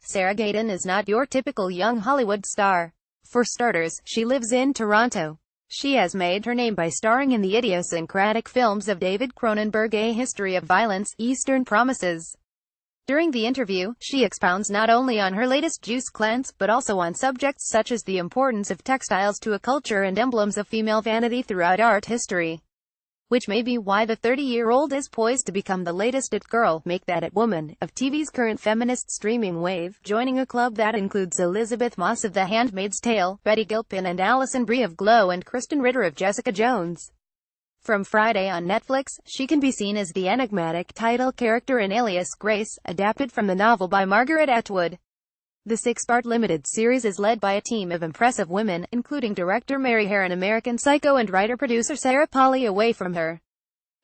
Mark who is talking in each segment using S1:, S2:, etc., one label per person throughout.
S1: Sarah Gadon is not your typical young Hollywood star. For starters, she lives in Toronto. She has made her name by starring in the idiosyncratic films of David Cronenberg, A History of Violence, Eastern Promises. During the interview, she expounds not only on her latest juice cleanse, but also on subjects such as the importance of textiles to a culture and emblems of female vanity throughout art history. Which may be why the 30-year-old is poised to become the latest it girl, make that it woman, of TV's current feminist streaming wave, joining a club that includes Elizabeth Moss of The Handmaid's Tale, Betty Gilpin and Alison Brie of Glow, and Kristen Ritter of Jessica Jones. From Friday on Netflix, she can be seen as the enigmatic title character in Alias, Grace, adapted from the novel by Margaret Atwood. The 6-part limited series is led by a team of impressive women, including director Mary Herron, American Psycho, and writer-producer Sarah Polley. Away from her,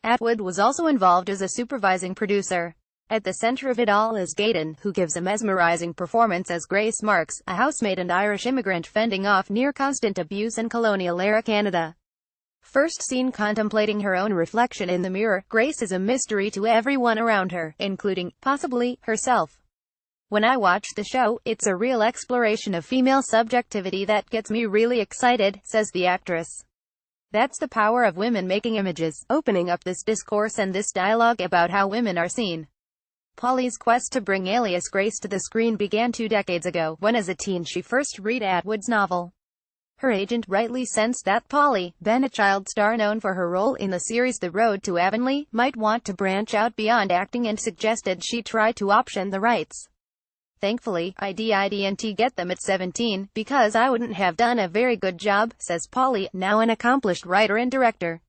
S1: Atwood was also involved as a supervising producer. At the center of it all is Gadon, who gives a mesmerizing performance as Grace Marks, a housemaid and Irish immigrant fending off near-constant abuse in colonial-era Canada. First seen contemplating her own reflection in the mirror, Grace is a mystery to everyone around her, including, possibly, herself. When I watch the show, it's a real exploration of female subjectivity that gets me really excited, says the actress. That's the power of women making images, opening up this discourse and this dialogue about how women are seen. Polley's quest to bring Alias Grace to the screen began 2 decades ago, when as a teen she first read Atwood's novel. Her agent rightly sensed that Polley, then a child star known for her role in the series The Road to Avonlea, might want to branch out beyond acting and suggested she try to option the rights. Thankfully, I didn't get them at 17, because I wouldn't have done a very good job, says Polley, now an accomplished writer and director.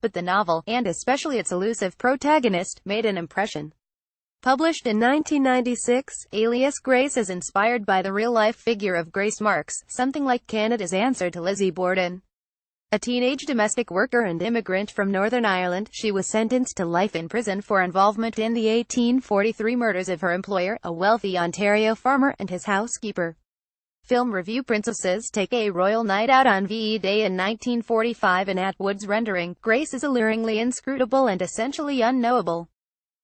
S1: But the novel, and especially its elusive protagonist, made an impression. Published in 1996, Alias Grace is inspired by the real-life figure of Grace Marks, something like Canada's answer to Lizzie Borden. A teenage domestic worker and immigrant from Northern Ireland, she was sentenced to life in prison for involvement in the 1843 murders of her employer, a wealthy Ontario farmer, and his housekeeper. Film review princesses take a royal night out on VE Day in 1945. In Atwood's rendering, Grace is alluringly inscrutable and essentially unknowable.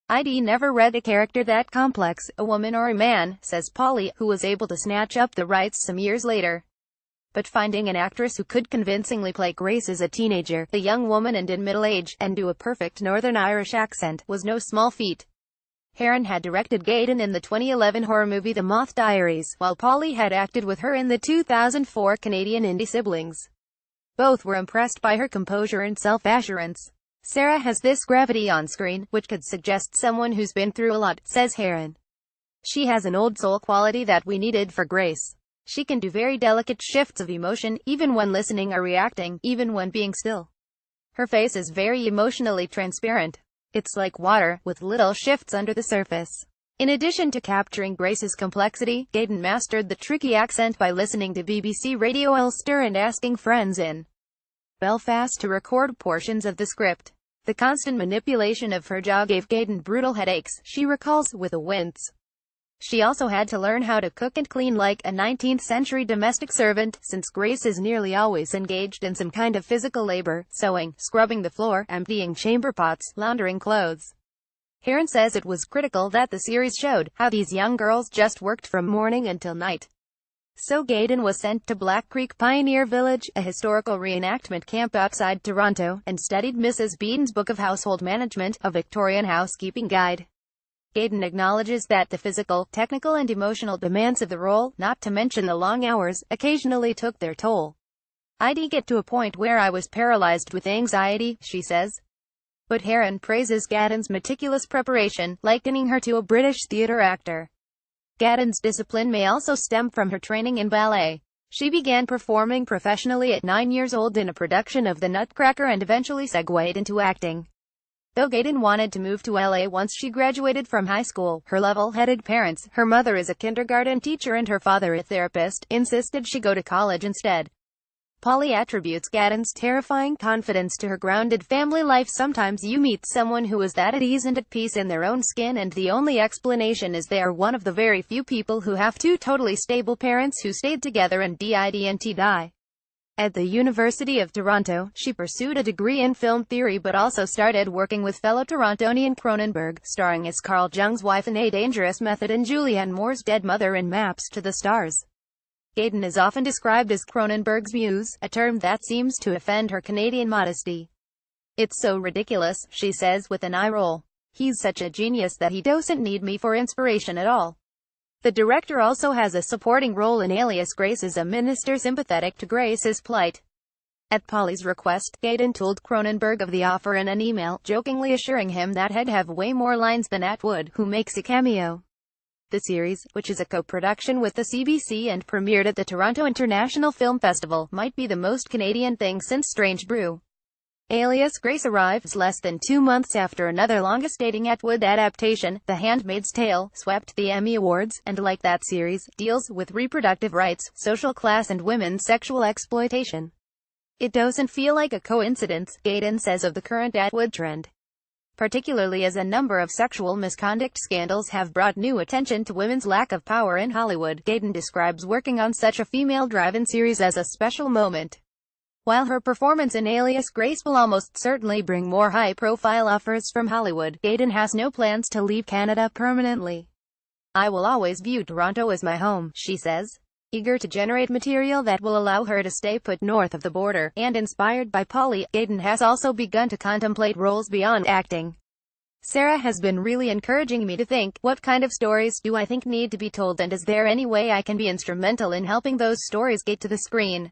S1: I'd never read a character that complex, a woman or a man, says Polley, who was able to snatch up the rights some years later. But finding an actress who could convincingly play Grace as a teenager, a young woman and in middle age, and do a perfect Northern Irish accent, was no small feat. Herron had directed Gadon in the 2011 horror movie The Moth Diaries, while Polley had acted with her in the 2004 Canadian indie Siblings. Both were impressed by her composure and self-assurance. Sarah has this gravity on screen, which could suggest someone who's been through a lot, says Herron. She has an old soul quality that we needed for Grace. She can do very delicate shifts of emotion, even when listening or reacting, even when being still. Her face is very emotionally transparent. It's like water, with little shifts under the surface. In addition to capturing Grace's complexity, Gadon mastered the tricky accent by listening to BBC Radio Ulster and asking friends in Belfast to record portions of the script. The constant manipulation of her jaw gave Gadon brutal headaches, she recalls, with a wince. She also had to learn how to cook and clean like a 19th-century domestic servant, since Grace is nearly always engaged in some kind of physical labor, sewing, scrubbing the floor, emptying chamber pots, laundering clothes. Herron says it was critical that the series showed how these young girls just worked from morning until night. So Gadon was sent to Black Creek Pioneer Village, a historical reenactment camp outside Toronto, and studied Mrs. Beaton's Book of Household Management, a Victorian housekeeping guide. Gadon acknowledges that the physical, technical and emotional demands of the role, not to mention the long hours, occasionally took their toll. I'd get to a point where I was paralyzed with anxiety, she says. But Herron praises Gadon's meticulous preparation, likening her to a British theatre actor. Gadon's discipline may also stem from her training in ballet. She began performing professionally at 9 years old in a production of The Nutcracker and eventually segued into acting. Though Gadon wanted to move to LA once she graduated from high school, her level-headed parents, her mother is a kindergarten teacher and her father a therapist, insisted she go to college instead. Polley attributes Gadon's terrifying confidence to her grounded family life. Sometimes you meet someone who is that at ease and at peace in their own skin, and the only explanation is they are one of the very few people who have two totally stable parents who stayed together and didn't die. At the University of Toronto, she pursued a degree in film theory but also started working with fellow Torontonian Cronenberg, starring as Carl Jung's wife in A Dangerous Method and Julianne Moore's dead mother in Maps to the Stars. Gadon is often described as Cronenberg's muse, a term that seems to offend her Canadian modesty. "It's so ridiculous," she says with an eye roll. "He's such a genius that he doesn't need me for inspiration at all." The director also has a supporting role in Alias. Grace is a minister sympathetic to Grace's plight. At Polly's request, Gadon told Cronenberg of the offer in an email, jokingly assuring him that he'd have way more lines than Atwood, who makes a cameo. The series, which is a co-production with the CBC and premiered at the Toronto International Film Festival, might be the most Canadian thing since Strange Brew. Alias. Grace arrives less than 2 months after another longest-dating Atwood adaptation, The Handmaid's Tale, swept the Emmy Awards, and like that series, deals with reproductive rights, social class and women's sexual exploitation. "It doesn't feel like a coincidence," Gadon says of the current Atwood trend. "Particularly as a number of sexual misconduct scandals have brought new attention to women's lack of power in Hollywood." Gadon describes working on such a female-driven series as a special moment. While her performance in Alias, Grace will almost certainly bring more high-profile offers from Hollywood, Gadon has no plans to leave Canada permanently. "I will always view Toronto as my home," she says, eager to generate material that will allow her to stay put north of the border. And inspired by Polly, Gadon has also begun to contemplate roles beyond acting. "Sarah has been really encouraging me to think, what kind of stories do I think need to be told, and is there any way I can be instrumental in helping those stories get to the screen?"